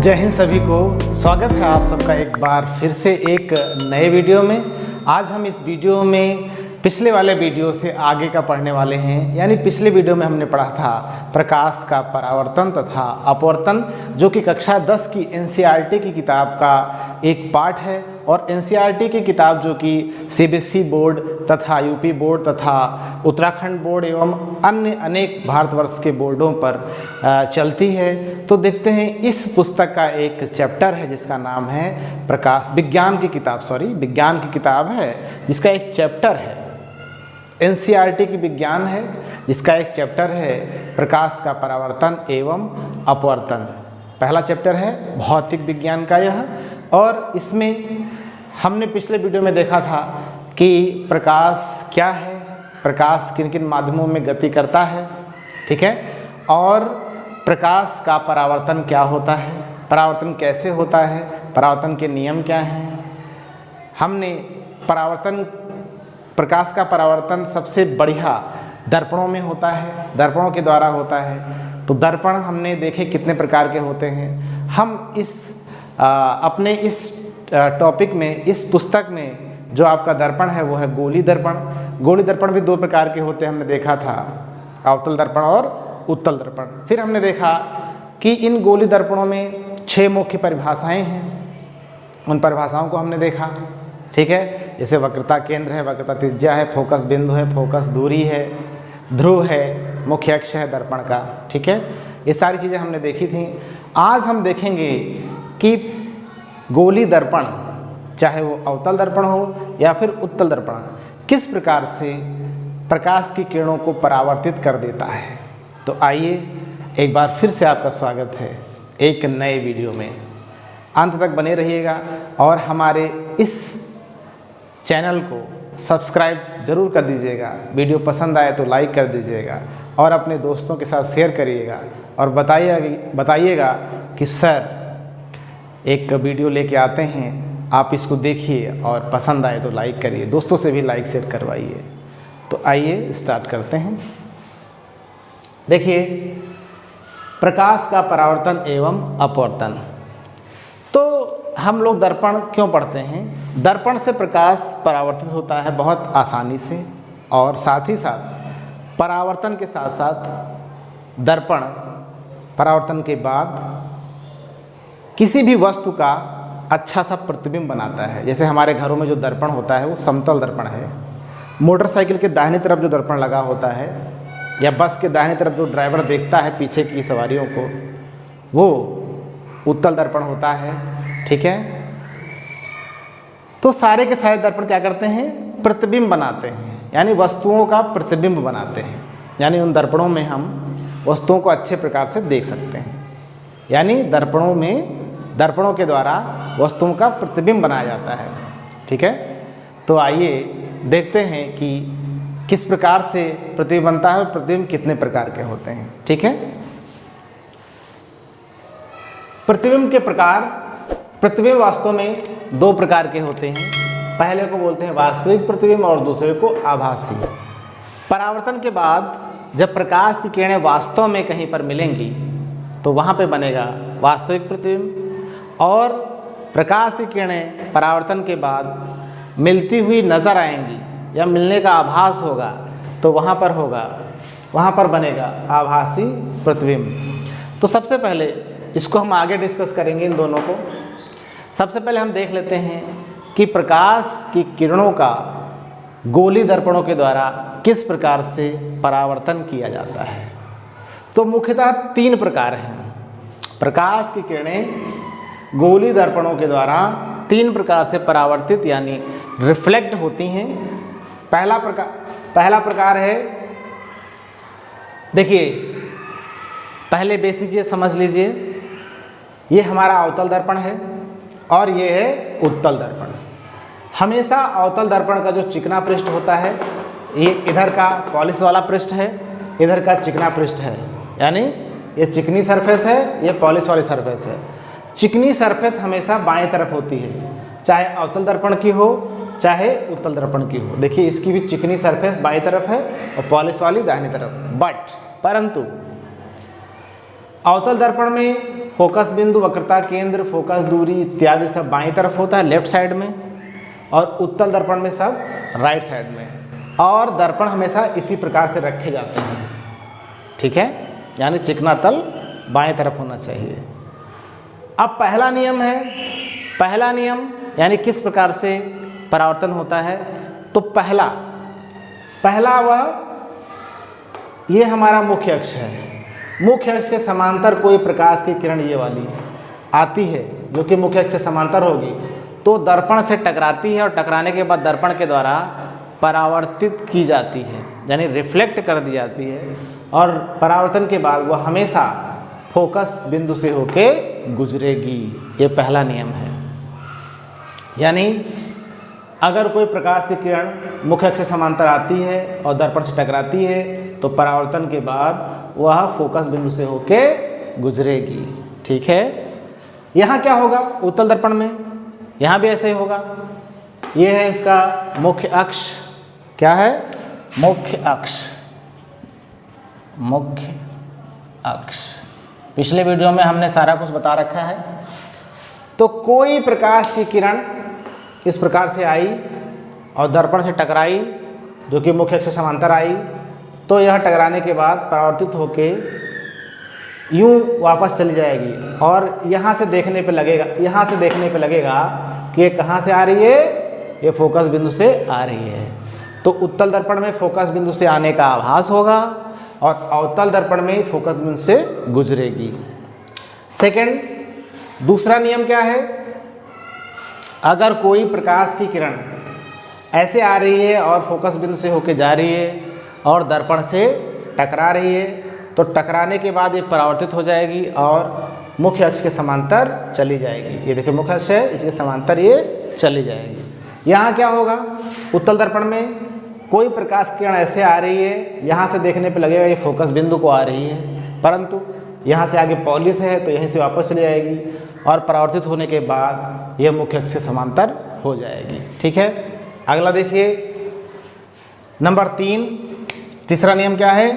जय हिंद सभी को। स्वागत है आप सबका एक बार फिर से एक नए वीडियो में। आज हम इस वीडियो में पिछले वाले वीडियो से आगे का पढ़ने वाले हैं। यानी पिछले वीडियो में हमने पढ़ा था प्रकाश का परावर्तन तथा अपवर्तन, जो कि कक्षा 10 की एनसीईआरटी की किताब का एक पार्ट है। और एनसीईआरटी की किताब जो कि सीबीएसई बोर्ड तथा यूपी बोर्ड तथा उत्तराखंड बोर्ड एवं अन्य अनेक भारतवर्ष के बोर्डों पर चलती है। तो देखते हैं इस पुस्तक का एक चैप्टर है जिसका नाम है प्रकाश विज्ञान की किताब है जिसका एक चैप्टर है। एनसीईआरटी की विज्ञान है जिसका एक चैप्टर है प्रकाश का परावर्तन एवं अपवर्तन। पहला चैप्टर है भौतिक विज्ञान का यह। और इसमें हमने पिछले वीडियो में देखा था कि प्रकाश क्या है, प्रकाश किन किन माध्यमों में गति करता है, ठीक है, और प्रकाश का परावर्तन क्या होता है, परावर्तन कैसे होता है, परावर्तन के नियम क्या हैं। हमने प्रकाश का परावर्तन सबसे बढ़िया दर्पणों में होता है, दर्पणों के द्वारा होता है। तो दर्पण हमने देखे कितने प्रकार के होते हैं। हम अपने इस टॉपिक में, इस पुस्तक में जो आपका दर्पण है वो है गोली दर्पण। गोली दर्पण भी दो प्रकार के होते हैं, हमने देखा था, अवतल दर्पण और उत्तल दर्पण। फिर हमने देखा कि इन गोली दर्पणों में 6 मुख्य परिभाषाएं हैं, उन परिभाषाओं को हमने देखा, ठीक है। जैसे वक्रता केंद्र है, वक्रता त्रिज्या है, फोकस बिंदु है, फोकस दूरी है, ध्रुव है, मुख्य अक्ष है दर्पण का, ठीक है। ये सारी चीज़ें हमने देखी थी। आज हम देखेंगे कि गोली दर्पण, चाहे वो अवतल दर्पण हो या फिर उत्तल दर्पण, किस प्रकार से प्रकाश की किरणों को परावर्तित कर देता है। तो आइए एक बार फिर से आपका स्वागत है एक नए वीडियो में। अंत तक बने रहिएगा और हमारे इस चैनल को सब्सक्राइब ज़रूर कर दीजिएगा। वीडियो पसंद आए तो लाइक कर दीजिएगा और अपने दोस्तों के साथ शेयर करिएगा और बताइएगा कि सर एक वीडियो लेके आते हैं, आप इसको देखिए और पसंद आए तो लाइक करिए, दोस्तों से भी लाइक शेयर करवाइए। तो आइए स्टार्ट करते हैं। देखिए, प्रकाश का परावर्तन एवं अपवर्तन। तो हम लोग दर्पण क्यों पढ़ते हैं? दर्पण से प्रकाश परावर्तित होता है बहुत आसानी से, और साथ ही साथ परावर्तन के साथ साथ दर्पण परावर्तन के बाद किसी भी वस्तु का अच्छा सा प्रतिबिंब बनाता है। जैसे हमारे घरों में जो दर्पण होता है वो समतल दर्पण है। मोटरसाइकिल के दाहिनी तरफ जो दर्पण लगा होता है या बस के दाहिनी तरफ जो ड्राइवर देखता है पीछे की सवारियों को, वो उत्तल दर्पण होता है, ठीक है। तो सारे के सारे दर्पण क्या करते हैं? प्रतिबिंब बनाते हैं, यानी वस्तुओं का प्रतिबिंब बनाते हैं। यानी उन दर्पणों में हम वस्तुओं को अच्छे प्रकार से देख सकते हैं। यानी दर्पणों के द्वारा वस्तुओं का प्रतिबिंब बनाया जाता है, ठीक है। तो आइए देखते हैं कि किस प्रकार से प्रतिबिंब बनता है और प्रतिबिंब कितने प्रकार के होते हैं, ठीक है। प्रतिबिंब के प्रकार, प्रतिबिंब वास्तव में 2 प्रकार के होते हैं। पहले को बोलते हैं वास्तविक प्रतिबिंब और दूसरे को आभासी। परावर्तन के बाद जब प्रकाश की किरणें वास्तव में कहीं पर मिलेंगी तो वहाँ पे बनेगा वास्तविक प्रतिबिंब, और प्रकाश की किरणें परावर्तन के बाद मिलती हुई नज़र आएंगी या मिलने का आभास होगा तो वहाँ पर बनेगा आभासी प्रतिबिंब। तो सबसे पहले इसको हम आगे डिस्कस करेंगे, इन दोनों को। सबसे पहले हम देख लेते हैं कि प्रकाश की किरणों का गोली दर्पणों के द्वारा किस प्रकार से परावर्तन किया जाता है। तो मुख्यतः 3 प्रकार हैं। प्रकाश की किरणें गोली दर्पणों के द्वारा 3 प्रकार से परावर्तित यानी रिफ्लेक्ट होती हैं। पहला प्रकार है, देखिए पहले बेसिक चीज़ समझ लीजिए, ये हमारा अवतल दर्पण है और ये है उत्तल दर्पण। हमेशा अवतल दर्पण का जो चिकना पृष्ठ होता है, ये इधर का पॉलिश वाला पृष्ठ है, इधर का चिकना पृष्ठ है। यानी ये चिकनी सरफेस है, ये पॉलिश वाली सरफेस है। चिकनी सरफेस हमेशा बाएं तरफ होती है, चाहे अवतल दर्पण की हो चाहे उत्तल दर्पण की हो। देखिए इसकी भी चिकनी सरफेस बाएं तरफ है और पॉलिश वाली दाहिनी तरफ। परंतु अवतल दर्पण में फोकस बिंदु, वक्रता केंद्र, फोकस दूरी इत्यादि सब बाईं तरफ होता है, लेफ्ट साइड में, और उत्तल दर्पण में सब राइट साइड में। और दर्पण हमेशा इसी प्रकार से रखे जाते हैं, ठीक है, यानी चिकना तल बाएं तरफ होना चाहिए। अब पहला नियम है, पहला नियम यानी किस प्रकार से परावर्तन होता है। तो पहला वह ये हमारा मुख्य अक्ष है, मुख्य अक्ष के समांतर कोई प्रकाश की किरण ये वाली आती है जो कि मुख्य अक्ष से समांतर होगी, तो दर्पण से टकराती है और टकराने के बाद दर्पण के द्वारा परावर्तित की जाती है, यानी रिफ्लेक्ट कर दी जाती है, और परावर्तन के बाद वह हमेशा फोकस बिंदु से होके गुजरेगी। ये पहला नियम है। यानी अगर कोई प्रकाश की किरण मुख्य अक्ष से समांतर आती है और दर्पण से टकराती है तो परावर्तन के बाद वह फोकस बिंदु से होके गुजरेगी, ठीक है। यहाँ क्या होगा उत्तल दर्पण में, यहाँ भी ऐसे ही होगा। ये है इसका मुख्य अक्ष, क्या है, मुख्य अक्ष, मुख्य अक्ष। पिछले वीडियो में हमने सारा कुछ बता रखा है। तो कोई प्रकाश की किरण इस प्रकार से आई और दर्पण से टकराई जो कि मुख्य अक्ष से समांतर आई, तो यह टकराने के बाद परावर्तित होके यूं वापस चली जाएगी और यहाँ से देखने पे लगेगा, यहाँ से देखने पे लगेगा कि ये कहाँ से आ रही है, ये फोकस बिंदु से आ रही है। तो उत्तल दर्पण में फोकस बिंदु से आने का आभास होगा और अवतल दर्पण में फोकस बिंदु से गुजरेगी। सेकंड, दूसरा नियम क्या है, अगर कोई प्रकाश की किरण ऐसे आ रही है और फोकस बिंदु से होके जा रही है और दर्पण से टकरा रही है, तो टकराने के बाद ये परावर्तित हो जाएगी और मुख्य अक्ष के समांतर चली जाएगी। ये देखिए मुख्य अक्ष है, इसके समांतर ये चली जाएगी। यहाँ क्या होगा, उत्तल दर्पण में कोई प्रकाश किरण ऐसे आ रही है, यहाँ से देखने पे लगेगा ये फोकस बिंदु को आ रही है, परंतु यहाँ से आगे पॉलिश है तो यहीं से वापस चली जाएगी और परावर्तित होने के बाद यह मुख्य अक्ष से समांतर हो जाएगी, ठीक है। अगला देखिए नंबर 3, तीसरा नियम क्या है,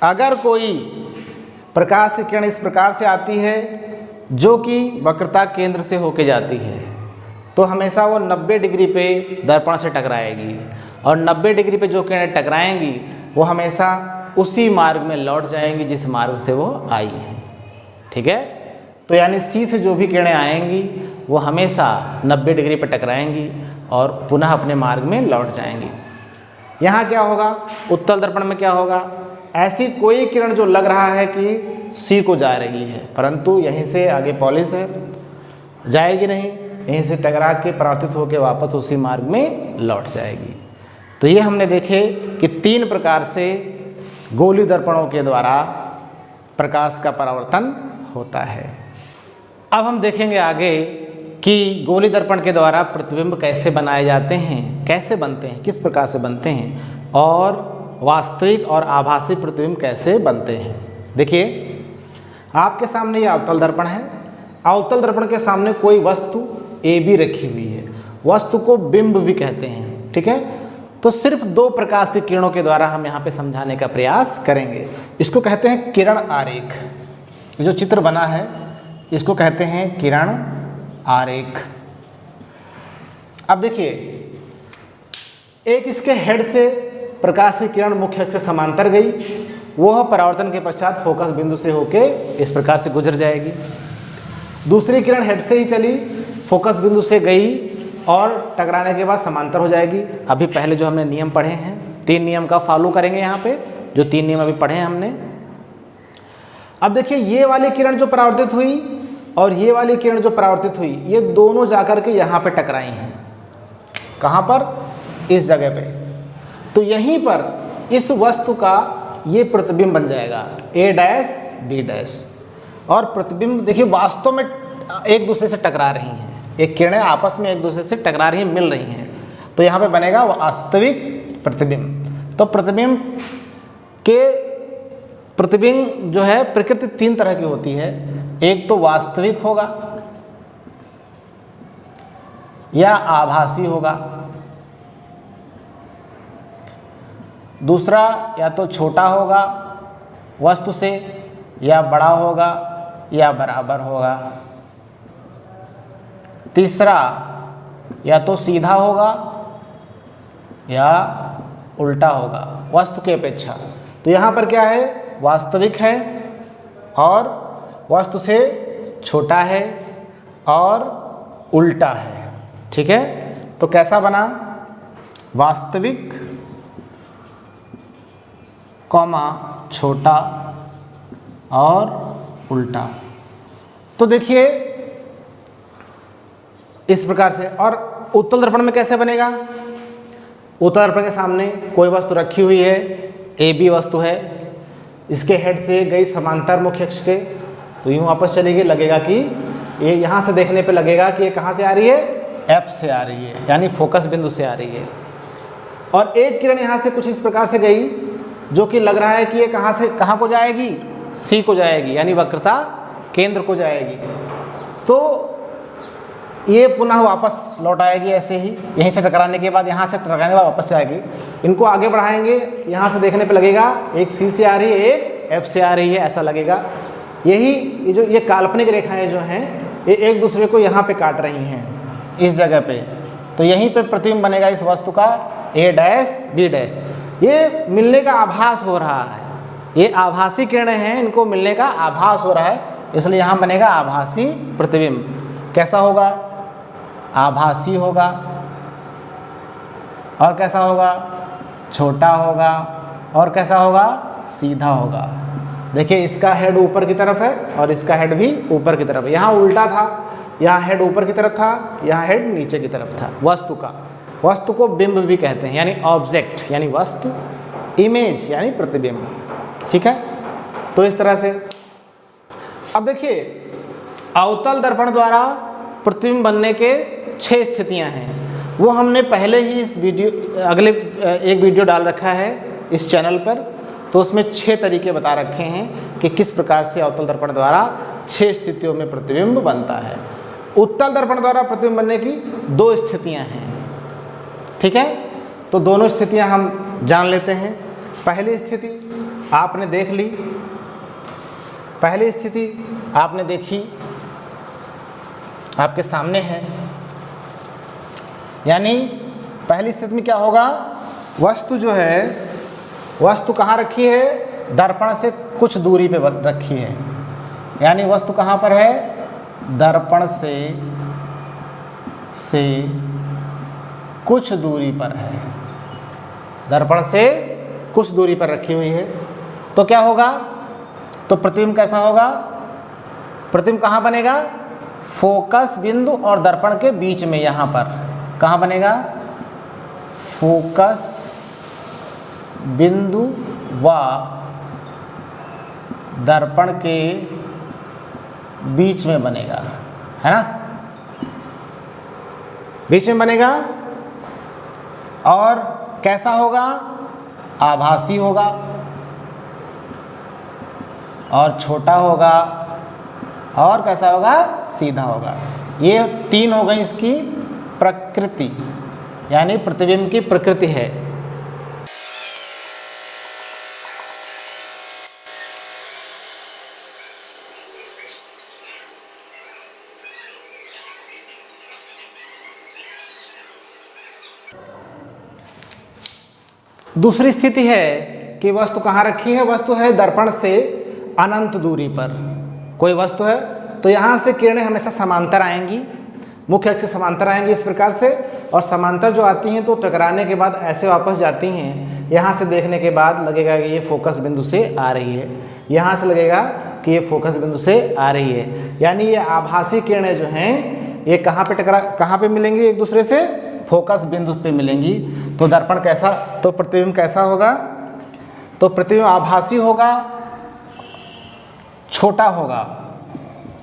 अगर कोई प्रकाश की किरण इस प्रकार से आती है जो कि वक्रता केंद्र से होके जाती है, तो हमेशा वो 90 डिग्री पे दर्पण से टकराएगी और 90 डिग्री पे जो किरणें टकराएंगी वो हमेशा उसी मार्ग में लौट जाएंगी जिस मार्ग से वो आई हैं, ठीक है। तो यानी सी से जो भी किरणें आएंगी वो हमेशा 90 डिग्री पर टकराएंगी और पुनः अपने मार्ग में लौट जाएंगी। यहाँ क्या होगा, उत्तल दर्पण में क्या होगा, ऐसी कोई किरण जो लग रहा है कि सी को जा रही है, परंतु यहीं से आगे पॉलिश है, जाएगी नहीं, यहीं से टकरा के परावर्तित होकर वापस उसी मार्ग में लौट जाएगी। तो ये हमने देखे कि 3 प्रकार से गोली दर्पणों के द्वारा प्रकाश का परावर्तन होता है। अब हम देखेंगे आगे कि गोली दर्पण के द्वारा प्रतिबिंब कैसे बनाए जाते हैं, कैसे बनते हैं, किस प्रकार से बनते हैं, और वास्तविक और आभासी प्रतिबिंब कैसे बनते हैं। देखिए आपके सामने ये अवतल दर्पण है, अवतल दर्पण के सामने कोई वस्तु ए बी रखी हुई है, वस्तु को बिंब भी कहते हैं, ठीक है। तो सिर्फ 2 प्रकाश की किरणों के द्वारा हम यहाँ पे समझाने का प्रयास करेंगे। इसको कहते हैं किरण आरेख, जो चित्र बना है इसको कहते हैं किरण आरेख। अब देखिए एक इसके हेड से प्रकाश की किरण मुख्य अक्ष से समांतर गई, वह परावर्तन के पश्चात फोकस बिंदु से होके इस प्रकार से गुजर जाएगी। दूसरी किरण हेड से ही चली, फोकस बिंदु से गई और टकराने के बाद समांतर हो जाएगी। अभी पहले जो हमने नियम पढ़े हैं, 3 नियम का फॉलो करेंगे यहाँ पे, जो 3 नियम अभी पढ़े हैं हमने। अब देखिए ये वाली किरण जो परावर्तित हुई और ये वाली किरण जो परावर्तित हुई, ये दोनों जाकर के यहाँ पे टकराई हैं। कहाँ पर, इस जगह पे। तो यहीं पर इस वस्तु का ये प्रतिबिंब बन जाएगा A डैश B डैश। और प्रतिबिंब देखिए वास्तव में एक दूसरे से टकरा रही हैं, एक किरणें आपस में एक दूसरे से टकरा रही हैं, मिल रही हैं, तो यहाँ पे बनेगा वास्तविक प्रतिबिंब। तो प्रतिबिंब जो है प्रकृति 3 तरह की होती है, एक तो वास्तविक होगा या आभासी होगा, दूसरा या तो छोटा होगा वस्तु से या बड़ा होगा या बराबर होगा। तीसरा, या तो सीधा होगा या उल्टा होगा वस्तु की अपेक्षा। तो यहाँ पर क्या है, वास्तविक है और वस्तु से छोटा है और उल्टा है। ठीक है, तो कैसा बना, वास्तविक कॉमा छोटा और उल्टा। तो देखिए इस प्रकार से। और उत्तल दर्पण में कैसे बनेगा, उत्तल दर्पण के सामने कोई वस्तु रखी हुई है, ए बी वस्तु है, इसके हेड से गई समांतर मुख्य अक्ष के, तो यूँ वापस चलेगी, लगेगा कि ये यहाँ से देखने पे लगेगा कि ये कहाँ से आ रही है, एफ से आ रही है, यानी फोकस बिंदु से आ रही है। और एक किरण यहाँ से कुछ इस प्रकार से गई जो कि लग रहा है कि ये कहाँ से कहाँ को जाएगी, सी को जाएगी, यानी वक्रता केंद्र को जाएगी। तो ये पुनः वापस लौट आएगी ऐसे ही, यहीं से टकराने के बाद, यहाँ से टकराने के बाद वापस जाएगी। इनको आगे बढ़ाएंगे, यहाँ से देखने पे लगेगा एक सी से आ रही है, एक एफ से आ रही है, ऐसा लगेगा। यही ये काल्पनिक रेखाएं जो हैं ये एक दूसरे को यहाँ पे काट रही हैं इस जगह पे। तो यहीं पे प्रतिबिंब बनेगा इस वस्तु का, ए डैश बी डैश। ये मिलने का आभास हो रहा है, ये आभासी किरणें हैं, इनको मिलने का आभास हो रहा है, इसलिए यहाँ बनेगा आभासी प्रतिबिंब। कैसा होगा, आभासी होगा। और कैसा होगा, छोटा होगा। और कैसा होगा, सीधा होगा। देखिए इसका हेड ऊपर की तरफ है और इसका हेड भी ऊपर की तरफ है। यहाँ उल्टा था, यहाँ हेड ऊपर की तरफ था, यहाँ हेड नीचे की तरफ था वस्तु का। वस्तु को बिंब भी कहते हैं, यानी ऑब्जेक्ट यानी वस्तु, इमेज यानी प्रतिबिंब। ठीक है, तो इस तरह से। अब देखिए अवतल दर्पण द्वारा प्रतिबिंब बनने के 6 स्थितियां हैं, वो हमने पहले ही इस वीडियो अगले एक वीडियो डाल रखा है इस चैनल पर। तो उसमें 6 तरीके बता रखे हैं कि किस प्रकार से अवतल दर्पण द्वारा 6 स्थितियों में प्रतिबिंब बनता है। उत्तल दर्पण द्वारा प्रतिबिंब बनने की 2 स्थितियां हैं। ठीक है, तो दोनों स्थितियां हम जान लेते हैं। पहली स्थिति आपने देख ली, पहली स्थिति आपने देखी, आपके सामने है। यानी पहली स्थिति में क्या होगा, वस्तु जो है, वस्तु कहाँ रखी है, दर्पण से कुछ दूरी पे रखी है। यानी वस्तु कहाँ पर है, दर्पण से कुछ दूरी पर है, दर्पण से कुछ दूरी पर रखी हुई है। तो क्या होगा, तो प्रतिबिंब कैसा होगा, प्रतिबिंब कहाँ बनेगा, फोकस बिंदु और दर्पण के बीच में, यहाँ पर कहाँ बनेगा, फोकस बिंदु व दर्पण के बीच में बनेगा, है ना, बीच में बनेगा। और कैसा होगा, आभासी होगा और छोटा होगा और कैसा होगा, सीधा होगा। ये 3 हो गई इसकी प्रकृति, यानी प्रतिबिंब की प्रकृति है। दूसरी स्थिति है कि वस्तु कहाँ रखी है, वस्तु है दर्पण से अनंत दूरी पर कोई वस्तु है। तो यहाँ से किरणें हमेशा समांतर आएंगी, मुख्य अक्ष से समांतर आएंगी इस प्रकार से। और समांतर जो आती हैं तो टकराने के बाद ऐसे वापस जाती हैं। यहाँ से देखने के बाद लगेगा कि ये फोकस बिंदु से आ रही है, यहाँ से लगेगा कि ये फोकस बिंदु से आ रही है। यानी ये आभासी किरणें जो हैं ये कहाँ पे मिलेंगी, एक दूसरे से फोकस बिंदु पे मिलेंगी। तो दर्पण कैसा, तो प्रतिबिंब कैसा होगा, तो प्रतिबिंब आभासी होगा, छोटा होगा,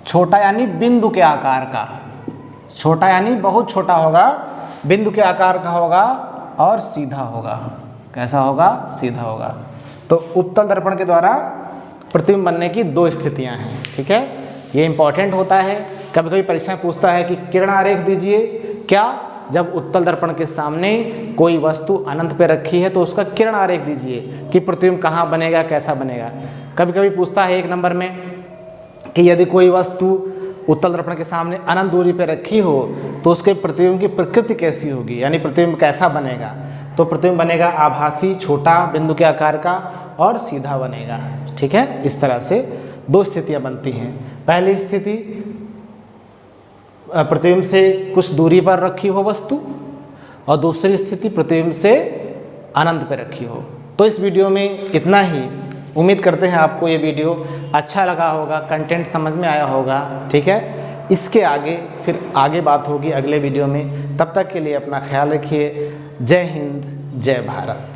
छोटा यानी बिंदु के आकार का, छोटा यानी बहुत छोटा होगा, बिंदु के आकार का होगा और सीधा होगा। कैसा होगा, सीधा होगा। तो उत्तल दर्पण के द्वारा प्रतिबिंब बनने की 2 स्थितियां हैं। ठीक है, ये इंपॉर्टेंट होता है। कभी कभी परीक्षा में पूछता है कि किरण आरेख दीजिए, क्या, जब उत्तल दर्पण के सामने कोई वस्तु अनंत पे रखी है तो उसका किरण आरेख दीजिए कि प्रतिबिंब कहाँ बनेगा, कैसा बनेगा। कभी कभी पूछता है 1 नंबर में कि यदि कोई वस्तु उत्तल दर्पण के सामने अनंत दूरी पर रखी हो तो उसके प्रतिबिंब की प्रकृति कैसी होगी, यानी प्रतिबिंब कैसा बनेगा। तो प्रतिबिंब बनेगा आभासी, छोटा बिंदु के आकार का और सीधा बनेगा। ठीक है, इस तरह से दो स्थितियां बनती हैं। पहली स्थिति प्रतिबिंब से कुछ दूरी पर रखी हो वस्तु, और दूसरी स्थिति प्रतिबिंब से अनंत पर रखी हो। तो इस वीडियो में इतना ही। उम्मीद करते हैं आपको ये वीडियो अच्छा लगा होगा, कंटेंट समझ में आया होगा। ठीक है, इसके आगे फिर आगे बात होगी अगले वीडियो में। तब तक के लिए अपना ख्याल रखिए। जय हिंद, जय भारत।